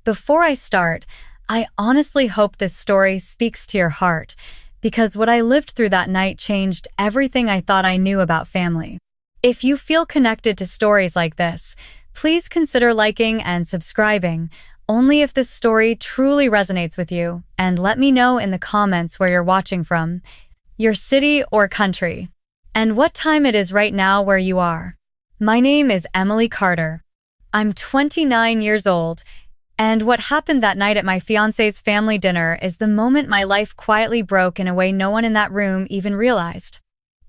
Before I start, I honestly hope this story speaks to your heart, because what I lived through that night changed everything I thought I knew about family. If you feel connected to stories like this, please consider liking and subscribing, only if this story truly resonates with you, and let me know in the comments where you're watching from, your city or country, and what time it is right now where you are. My name is Emily Carter. I'm 29 years old, and what happened that night at my fiancé's family dinner is the moment my life quietly broke in a way no one in that room even realized.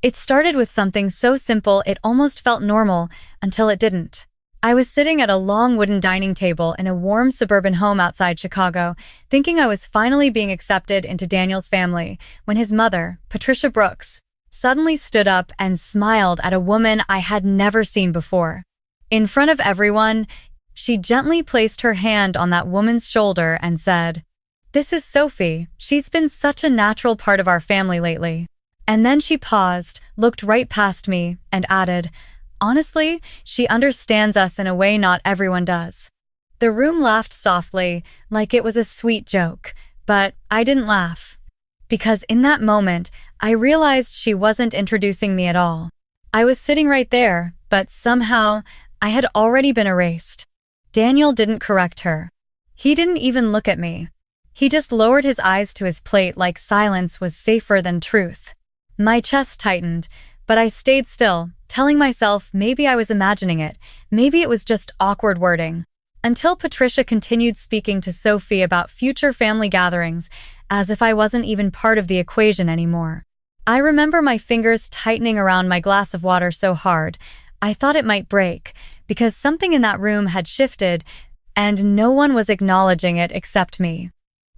It started with something so simple it almost felt normal until it didn't. I was sitting at a long wooden dining table in a warm suburban home outside Chicago, thinking I was finally being accepted into Daniel's family, when his mother, Patricia Brooks, suddenly stood up and smiled at a woman I had never seen before. In front of everyone, she gently placed her hand on that woman's shoulder and said, "This is Sophie. She's been such a natural part of our family lately." And then she paused, looked right past me, and added, "Honestly, she understands us in a way not everyone does." The room laughed softly, like it was a sweet joke, but I didn't laugh. Because in that moment, I realized she wasn't introducing me at all. I was sitting right there, but somehow, I had already been erased. Daniel didn't correct her. He didn't even look at me. He just lowered his eyes to his plate like silence was safer than truth. My chest tightened, but I stayed still, telling myself maybe I was imagining it, maybe it was just awkward wording. Until Patricia continued speaking to Sophie about future family gatherings, as if I wasn't even part of the equation anymore. I remember my fingers tightening around my glass of water so hard, I thought it might break, because something in that room had shifted, and no one was acknowledging it except me.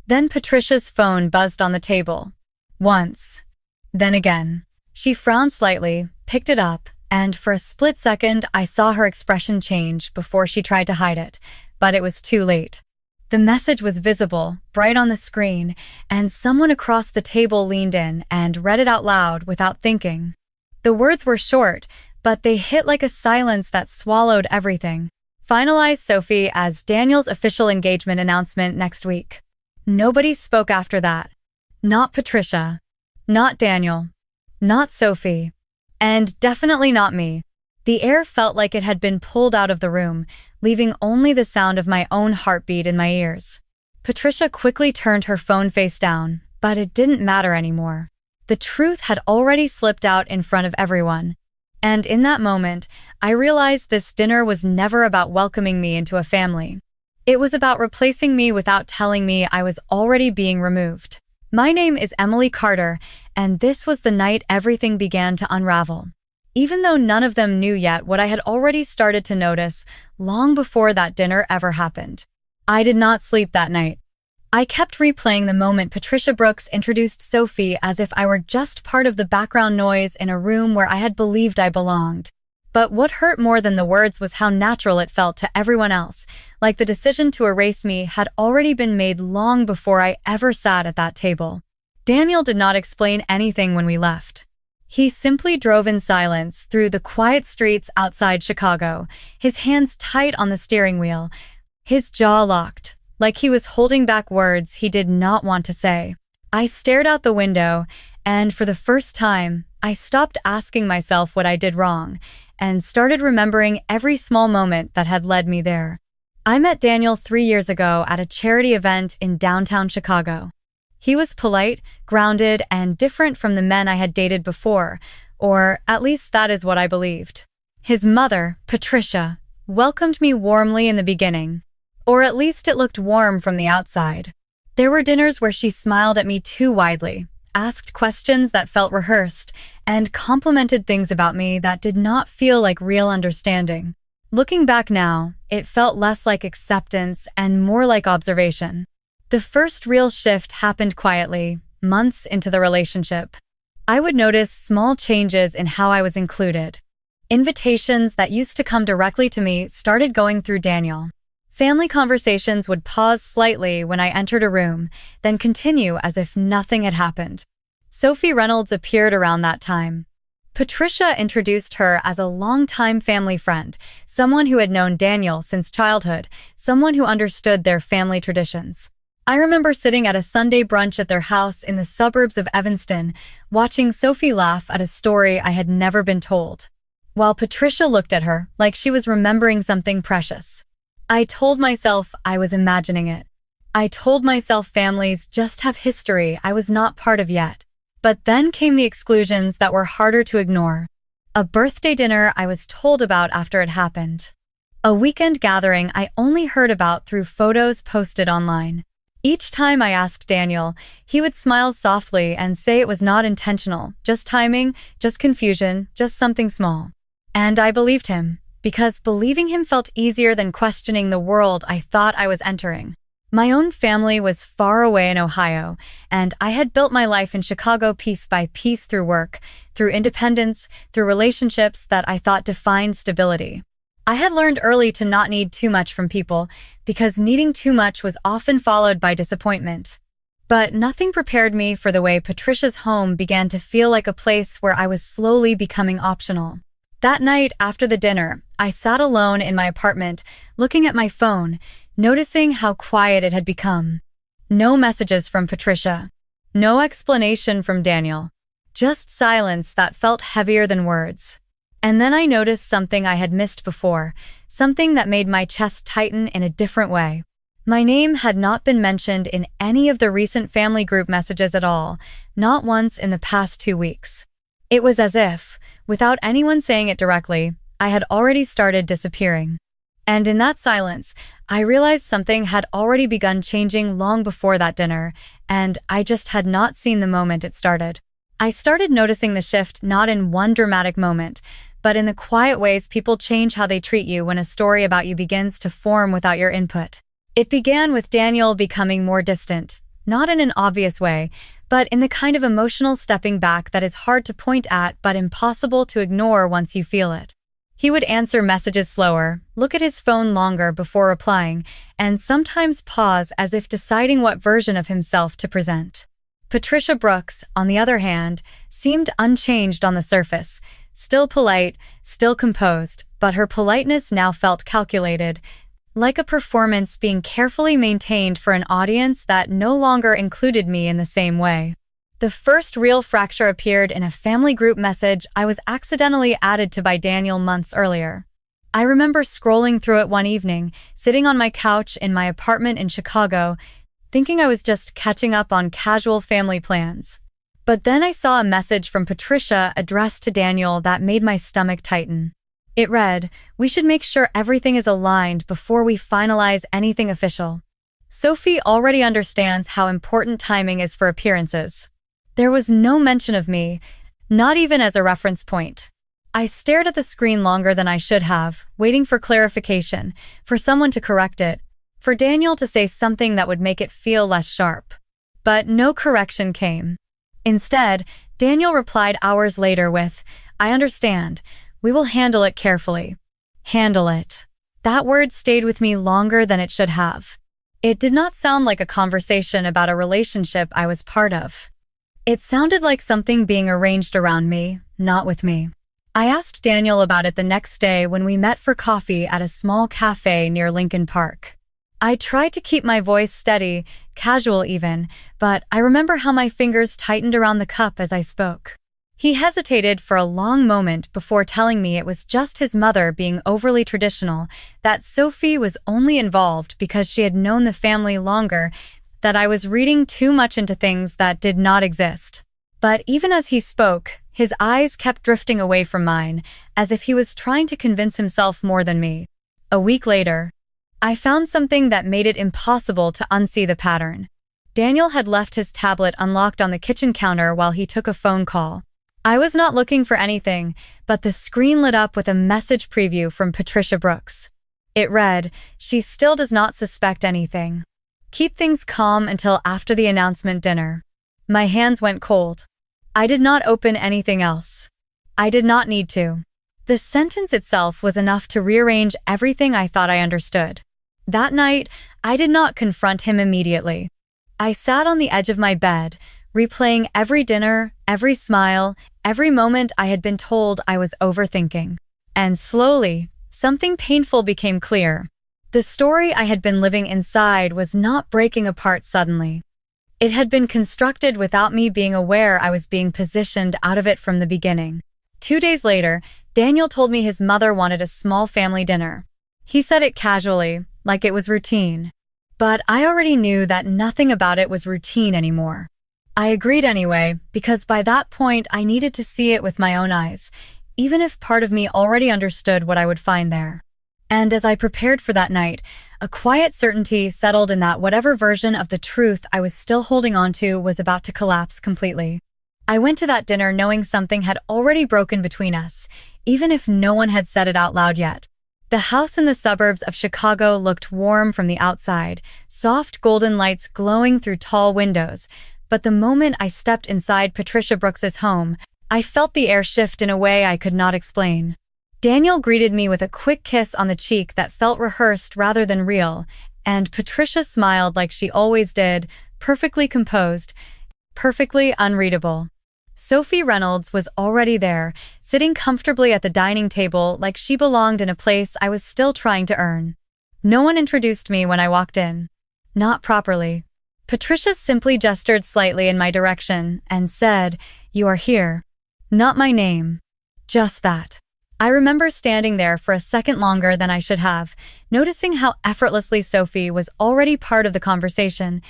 Then Patricia's phone buzzed on the table. Once. Then again. She frowned slightly, picked it up, and for a split second I saw her expression change before she tried to hide it, but it was too late. The message was visible, bright on the screen, and someone across the table leaned in and read it out loud without thinking. The words were short, but they hit like a silence that swallowed everything. Finalize Sophie as Daniel's official engagement announcement next week. Nobody spoke after that. Not Patricia. Not Daniel. Not Sophie. And definitely not me. The air felt like it had been pulled out of the room, leaving only the sound of my own heartbeat in my ears. Patricia quickly turned her phone face down, but it didn't matter anymore. The truth had already slipped out in front of everyone. And in that moment, I realized this dinner was never about welcoming me into a family. It was about replacing me without telling me I was already being removed. My name is Emily Carter, and this was the night everything began to unravel. Even though none of them knew yet what I had already started to notice long before that dinner ever happened. I did not sleep that night. I kept replaying the moment Patricia Brooks introduced Sophie as if I were just part of the background noise in a room where I had believed I belonged. But what hurt more than the words was how natural it felt to everyone else, like the decision to erase me had already been made long before I ever sat at that table. Daniel did not explain anything when we left. He simply drove in silence through the quiet streets outside Chicago, his hands tight on the steering wheel, his jaw locked, like he was holding back words he did not want to say. I stared out the window, and for the first time, I stopped asking myself what I did wrong, and started remembering every small moment that had led me there. I met Daniel 3 years ago at a charity event in downtown Chicago. He was polite, grounded, and different from the men I had dated before, or at least that is what I believed. His mother, Patricia, welcomed me warmly in the beginning. Or at least it looked warm from the outside. There were dinners where she smiled at me too widely, asked questions that felt rehearsed, and complimented things about me that did not feel like real understanding. Looking back now, it felt less like acceptance and more like observation. The first real shift happened quietly, months into the relationship. I would notice small changes in how I was included. Invitations that used to come directly to me started going through Daniel. Family conversations would pause slightly when I entered a room, then continue as if nothing had happened. Sophie Reynolds appeared around that time. Patricia introduced her as a longtime family friend, someone who had known Daniel since childhood, someone who understood their family traditions. I remember sitting at a Sunday brunch at their house in the suburbs of Evanston, watching Sophie laugh at a story I had never been told, while Patricia looked at her like she was remembering something precious. I told myself I was imagining it. I told myself families just have history I was not part of yet. But then came the exclusions that were harder to ignore. A birthday dinner I was told about after it happened. A weekend gathering I only heard about through photos posted online. Each time I asked Daniel, he would smile softly and say it was not intentional, just timing, just confusion, just something small. And I believed him, because believing him felt easier than questioning the world I thought I was entering. My own family was far away in Ohio, and I had built my life in Chicago piece by piece through work, through independence, through relationships that I thought defined stability. I had learned early to not need too much from people, because needing too much was often followed by disappointment. But nothing prepared me for the way Patricia's home began to feel like a place where I was slowly becoming optional. That night after the dinner, I sat alone in my apartment, looking at my phone, noticing how quiet it had become. No messages from Patricia. No explanation from Daniel. Just silence that felt heavier than words. And then I noticed something I had missed before, something that made my chest tighten in a different way. My name had not been mentioned in any of the recent family group messages at all, not once in the past 2 weeks. It was as if, without anyone saying it directly, I had already started disappearing. And in that silence, I realized something had already begun changing long before that dinner, and I just had not seen the moment it started. I started noticing the shift not in one dramatic moment, but in the quiet ways people change how they treat you when a story about you begins to form without your input. It began with Daniel becoming more distant, not in an obvious way, but in the kind of emotional stepping back that is hard to point at but impossible to ignore once you feel it. He would answer messages slower, look at his phone longer before replying, and sometimes pause as if deciding what version of himself to present. Patricia Brooks, on the other hand, seemed unchanged on the surface, still polite, still composed, but her politeness now felt calculated, like a performance being carefully maintained for an audience that no longer included me in the same way. The first real fracture appeared in a family group message I was accidentally added to by Daniel months earlier. I remember scrolling through it one evening, sitting on my couch in my apartment in Chicago, thinking I was just catching up on casual family plans. But then I saw a message from Patricia addressed to Daniel that made my stomach tighten. It read, "We should make sure everything is aligned before we finalize anything official. Sophie already understands how important timing is for appearances." There was no mention of me, not even as a reference point. I stared at the screen longer than I should have, waiting for clarification, for someone to correct it, for Daniel to say something that would make it feel less sharp. But no correction came. Instead, Daniel replied hours later with, "I understand. We will handle it carefully." Handle it. That word stayed with me longer than it should have. It did not sound like a conversation about a relationship I was part of. It sounded like something being arranged around me, not with me. I asked Daniel about it the next day when we met for coffee at a small cafe near Lincoln Park. I tried to keep my voice steady, casual even, but I remember how my fingers tightened around the cup as I spoke. He hesitated for a long moment before telling me it was just his mother being overly traditional, that Sophie was only involved because she had known the family longer, that I was reading too much into things that did not exist. But even as he spoke, his eyes kept drifting away from mine, as if he was trying to convince himself more than me. A week later, I found something that made it impossible to unsee the pattern. Daniel had left his tablet unlocked on the kitchen counter while he took a phone call. I was not looking for anything, but the screen lit up with a message preview from Patricia Brooks. It read, "She still does not suspect anything. Keep things calm until after the announcement dinner." My hands went cold. I did not open anything else. I did not need to. The sentence itself was enough to rearrange everything I thought I understood. That night, I did not confront him immediately. I sat on the edge of my bed, replaying every dinner, every smile, every moment I had been told I was overthinking. And slowly, something painful became clear. The story I had been living inside was not breaking apart suddenly. It had been constructed without me being aware I was being positioned out of it from the beginning. 2 days later, Daniel told me his mother wanted a small family dinner. He said it casually, like it was routine. But I already knew that nothing about it was routine anymore. I agreed anyway, because by that point I needed to see it with my own eyes, even if part of me already understood what I would find there. And as I prepared for that night, a quiet certainty settled in that whatever version of the truth I was still holding on to was about to collapse completely. I went to that dinner knowing something had already broken between us, even if no one had said it out loud yet. The house in the suburbs of Chicago looked warm from the outside, soft golden lights glowing through tall windows, but the moment I stepped inside Patricia Brooks's home, I felt the air shift in a way I could not explain. Daniel greeted me with a quick kiss on the cheek that felt rehearsed rather than real, and Patricia smiled like she always did, perfectly composed, perfectly unreadable. Sophie Reynolds was already there, sitting comfortably at the dining table like she belonged in a place I was still trying to earn. No one introduced me when I walked in. Not properly. Patricia simply gestured slightly in my direction and said, "You are here." Not my name. Just that. I remember standing there for a second longer than I should have, noticing how effortlessly Sophie was already part of the conversation,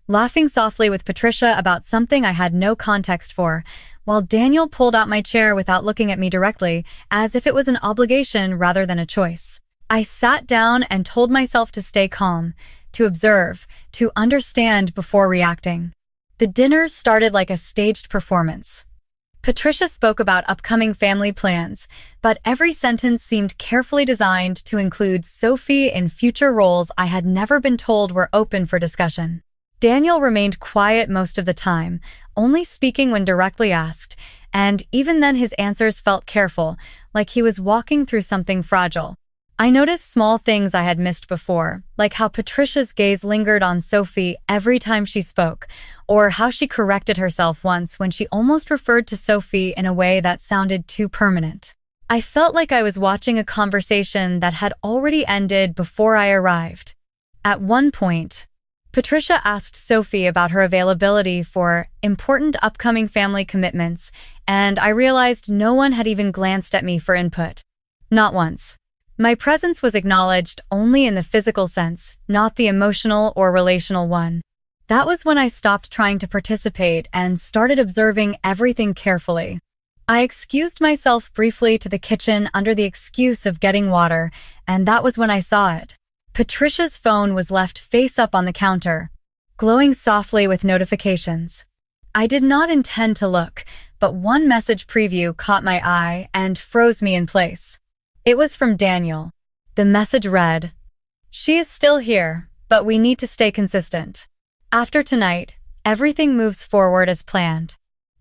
laughing softly with Patricia about something I had no context for, while Daniel pulled out my chair without looking at me directly, as if it was an obligation rather than a choice. I sat down and told myself to stay calm, to observe, to understand before reacting. The dinner started like a staged performance. Patricia spoke about upcoming family plans, but every sentence seemed carefully designed to include Sophie in future roles I had never been told were open for discussion. Daniel remained quiet most of the time, only speaking when directly asked, and even then his answers felt careful, like he was walking through something fragile. I noticed small things I had missed before, like how Patricia's gaze lingered on Sophie every time she spoke, or how she corrected herself once when she almost referred to Sophie in a way that sounded too permanent. I felt like I was watching a conversation that had already ended before I arrived. At one point, Patricia asked Sophie about her availability for important upcoming family commitments, and I realized no one had even glanced at me for input. Not once. My presence was acknowledged only in the physical sense, not the emotional or relational one. That was when I stopped trying to participate and started observing everything carefully. I excused myself briefly to the kitchen under the excuse of getting water, and that was when I saw it. Patricia's phone was left face up on the counter, glowing softly with notifications. I did not intend to look, but one message preview caught my eye and froze me in place. It was from Daniel. The message read, "She is still here, but we need to stay consistent. After tonight, everything moves forward as planned."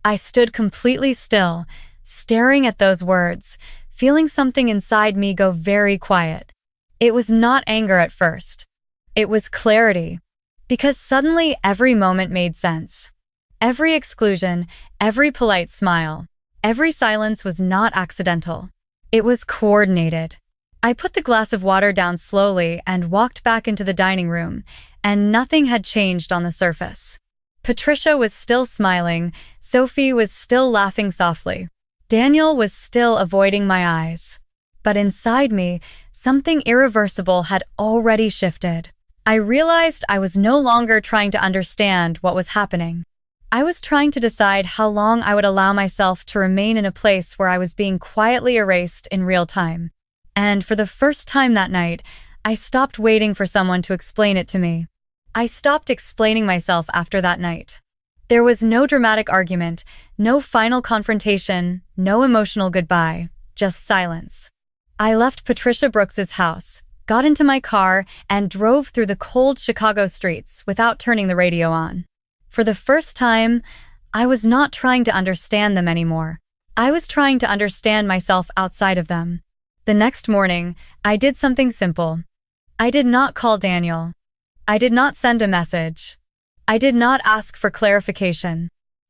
I stood completely still, staring at those words, feeling something inside me go very quiet. It was not anger at first. It was clarity, because suddenly every moment made sense. Every exclusion, every polite smile, every silence was not accidental. It was coordinated. I put the glass of water down slowly and walked back into the dining room, and nothing had changed on the surface. Patricia was still smiling, Sophie was still laughing softly. Daniel was still avoiding my eyes. But inside me, something irreversible had already shifted. I realized I was no longer trying to understand what was happening. I was trying to decide how long I would allow myself to remain in a place where I was being quietly erased in real time. And for the first time that night, I stopped waiting for someone to explain it to me. I stopped explaining myself after that night. There was no dramatic argument, no final confrontation, no emotional goodbye, just silence. I left Patricia Brooks's house, got into my car, and drove through the cold Chicago streets without turning the radio on. For the first time, I was not trying to understand them anymore. I was trying to understand myself outside of them. The next morning, I did something simple. I did not call Daniel. I did not send a message. I did not ask for clarification.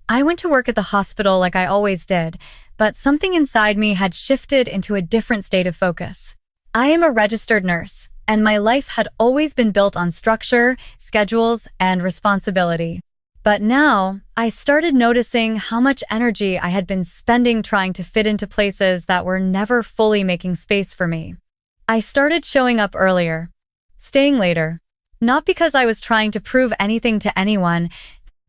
I went to work at the hospital like I always did, but something inside me had shifted into a different state of focus. I am a registered nurse, and my life had always been built on structure, schedules, and responsibility. But now, I started noticing how much energy I had been spending trying to fit into places that were never fully making space for me. I started showing up earlier, staying later, not because I was trying to prove anything to anyone,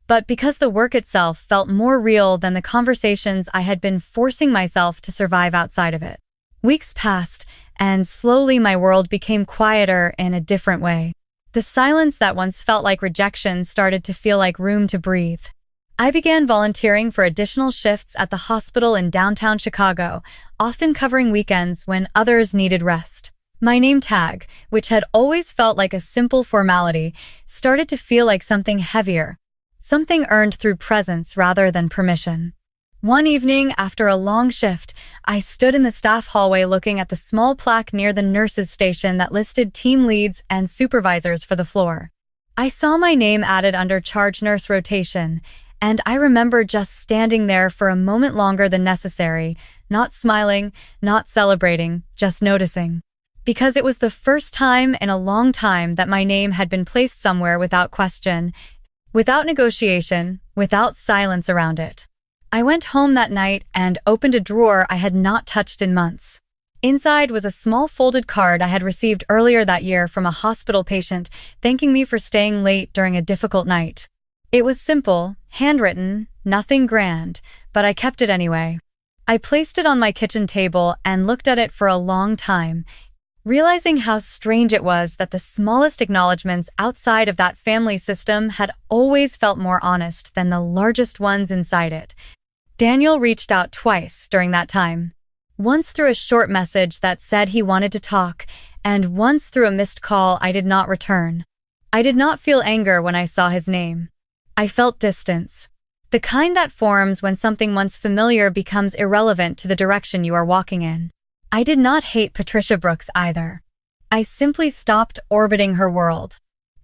but because the work itself felt more real than the conversations I had been forcing myself to survive outside of it. Weeks passed, and slowly my world became quieter in a different way. The silence that once felt like rejection started to feel like room to breathe. I began volunteering for additional shifts at the hospital in downtown Chicago, often covering weekends when others needed rest. My name tag, which had always felt like a simple formality, started to feel like something heavier, something earned through presence rather than permission. One evening, after a long shift, I stood in the staff hallway looking at the small plaque near the nurses' station that listed team leads and supervisors for the floor. I saw my name added under charge nurse rotation, and I remember just standing there for a moment longer than necessary, not smiling, not celebrating, just noticing. Because it was the first time in a long time that my name had been placed somewhere without question, without negotiation, without silence around it. I went home that night and opened a drawer I had not touched in months. Inside was a small folded card I had received earlier that year from a hospital patient thanking me for staying late during a difficult night. It was simple, handwritten, nothing grand, but I kept it anyway. I placed it on my kitchen table and looked at it for a long time, realizing how strange it was that the smallest acknowledgments outside of that family system had always felt more honest than the largest ones inside it. Daniel reached out twice during that time. Once through a short message that said he wanted to talk, and once through a missed call I did not return. I did not feel anger when I saw his name. I felt distance. The kind that forms when something once familiar becomes irrelevant to the direction you are walking in. I did not hate Patricia Brooks either. I simply stopped orbiting her world.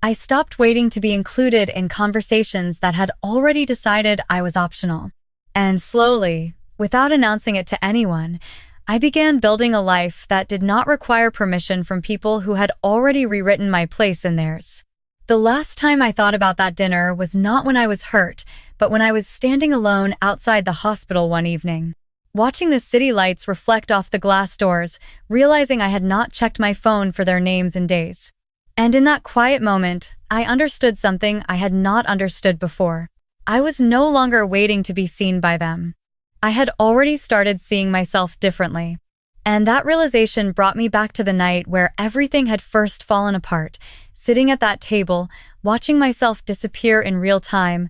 I stopped waiting to be included in conversations that had already decided I was optional. And slowly, without announcing it to anyone, I began building a life that did not require permission from people who had already rewritten my place in theirs. The last time I thought about that dinner was not when I was hurt, but when I was standing alone outside the hospital one evening, watching the city lights reflect off the glass doors, realizing I had not checked my phone for their names in days. And in that quiet moment, I understood something I had not understood before. I was no longer waiting to be seen by them. I had already started seeing myself differently. And that realization brought me back to the night where everything had first fallen apart, sitting at that table, watching myself disappear in real time,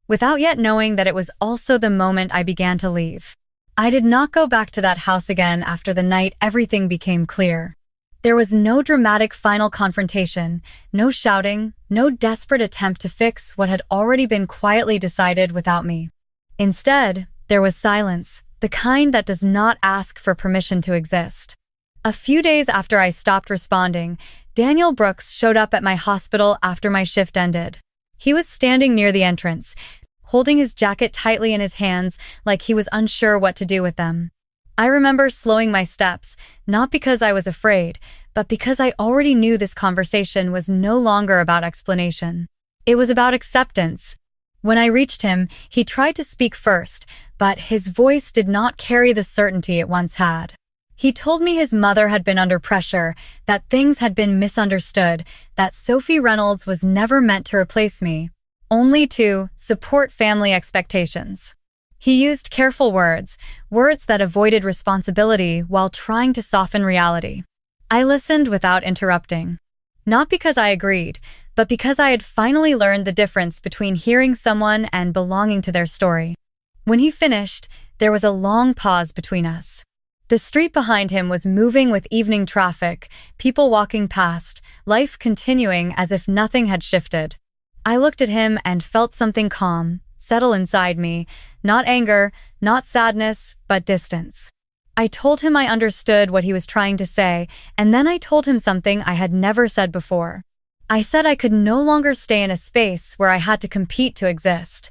without yet knowing that it was also the moment I began to leave. I did not go back to that house again after the night everything became clear. There was no dramatic final confrontation, no shouting, no desperate attempt to fix what had already been quietly decided without me. Instead, there was silence, the kind that does not ask for permission to exist. A few days after I stopped responding, Daniel Brooks showed up at my hospital after my shift ended. He was standing near the entrance, holding his jacket tightly in his hands like he was unsure what to do with them. I remember slowing my steps, not because I was afraid, but because I already knew this conversation was no longer about explanation. It was about acceptance. When I reached him, he tried to speak first, but his voice did not carry the certainty it once had. He told me his mother had been under pressure, that things had been misunderstood, that Sophie Reynolds was never meant to replace me, only to support family expectations. He used careful words, words that avoided responsibility while trying to soften reality. I listened without interrupting. Not because I agreed, but because I had finally learned the difference between hearing someone and belonging to their story. When he finished, there was a long pause between us. The street behind him was moving with evening traffic, people walking past, life continuing as if nothing had shifted. I looked at him and felt something calm settle inside me, not anger, not sadness, but distance. I told him I understood what he was trying to say, and then I told him something I had never said before. I said I could no longer stay in a space where I had to compete to exist.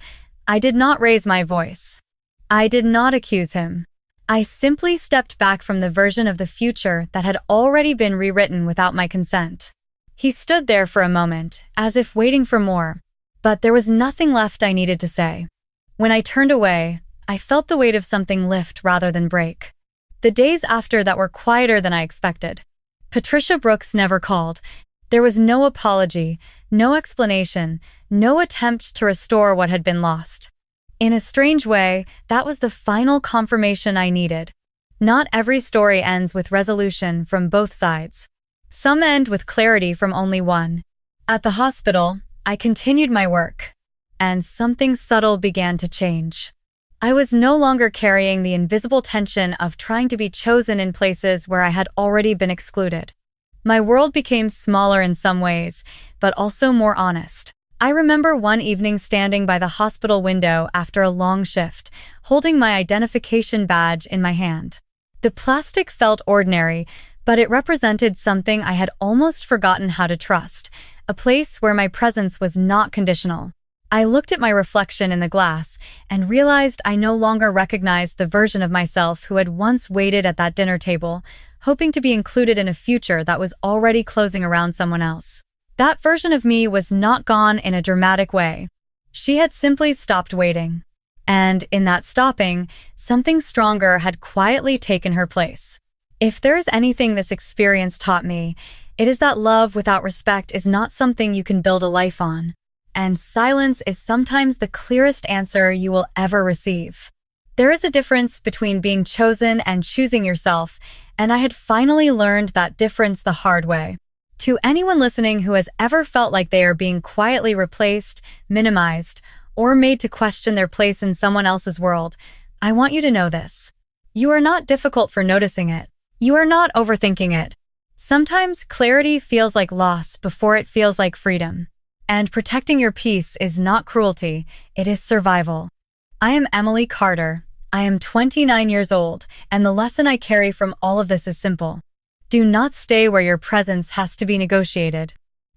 I did not raise my voice. I did not accuse him. I simply stepped back from the version of the future that had already been rewritten without my consent. He stood there for a moment, as if waiting for more, but there was nothing left I needed to say. When I turned away, I felt the weight of something lift rather than break. The days after that were quieter than I expected. Patricia Brooks never called. There was no apology, no explanation, no attempt to restore what had been lost. In a strange way, that was the final confirmation I needed. Not every story ends with resolution from both sides. Some end with clarity from only one. At the hospital, I continued my work, and something subtle began to change. I was no longer carrying the invisible tension of trying to be chosen in places where I had already been excluded. My world became smaller in some ways, but also more honest. I remember one evening standing by the hospital window after a long shift, holding my identification badge in my hand. The plastic felt ordinary, but it represented something I had almost forgotten how to trust, a place where my presence was not conditional. I looked at my reflection in the glass and realized I no longer recognized the version of myself who had once waited at that dinner table, hoping to be included in a future that was already closing around someone else. That version of me was not gone in a dramatic way. She had simply stopped waiting. And in that stopping, something stronger had quietly taken her place. If there is anything this experience taught me, it is that love without respect is not something you can build a life on. And silence is sometimes the clearest answer you will ever receive. There is a difference between being chosen and choosing yourself, and I had finally learned that difference the hard way. To anyone listening who has ever felt like they are being quietly replaced, minimized, or made to question their place in someone else's world, I want you to know this. You are not difficult for noticing it. You are not overthinking it. Sometimes clarity feels like loss before it feels like freedom. And protecting your peace is not cruelty, it is survival. I am Emily Carter. I am 29 years old, and the lesson I carry from all of this is simple. Do not stay where your presence has to be negotiated.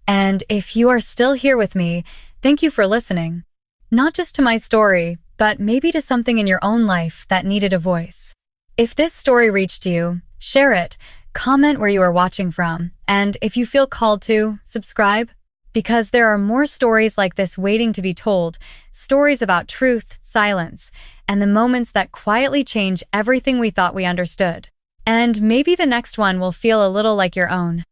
And if you are still here with me, thank you for listening. Not just to my story, but maybe to something in your own life that needed a voice. If this story reached you, share it, comment where you are watching from, and if you feel called to, subscribe. Because there are more stories like this waiting to be told, stories about truth, silence, and the moments that quietly change everything we thought we understood. And maybe the next one will feel a little like your own.